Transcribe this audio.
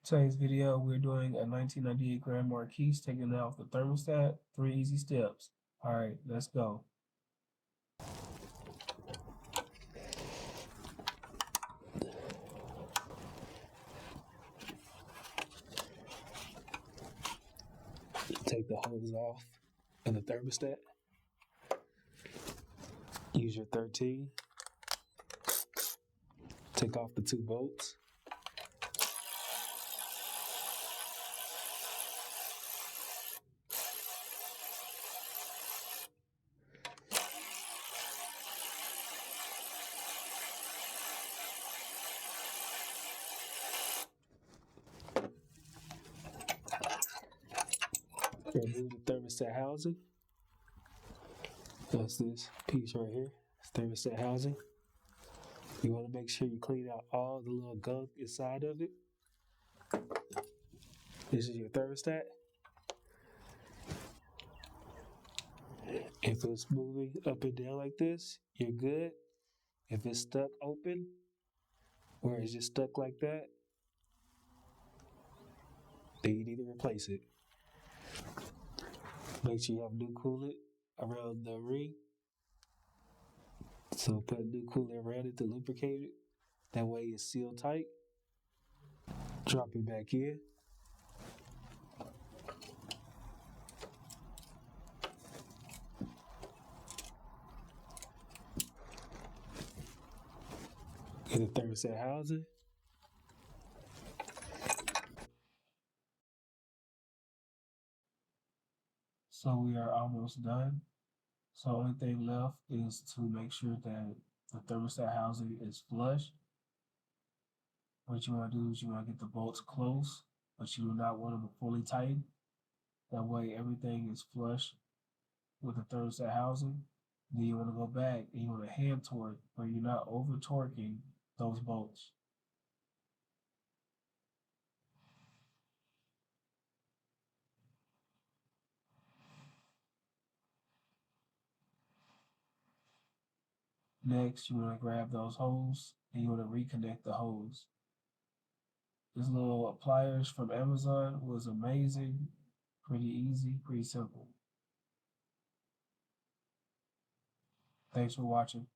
Today's video, we're doing a 1998 Grand Marquis, taking it off the thermostat. 3 easy steps. All right, let's go. Take the hose off of the thermostat. Use your 13. Take off the 2 bolts. Remove the thermostat housing. That's this piece right here. It's thermostat housing. You want to make sure you clean out all the little gunk inside of it. This is your thermostat. If it's moving up and down like this, you're good. If it's stuck open, or it's just stuck like that, then you need to replace it. Make sure you have new coolant around the ring. So put new coolant around it to lubricate it. That way it's sealed tight. Drop it back in. Get the thermostat housing. So we are almost done. So only thing left is to make sure that the thermostat housing is flush. What you want to do is you want to get the bolts close, but you do not want them fully tight. That way everything is flush with the thermostat housing. Then you want to go back and you want to hand torque, but you're not over torquing those bolts. Next, you want to grab those holes and you want to reconnect the hose. This little pliers from Amazon was amazing, pretty easy, pretty simple. Thanks for watching.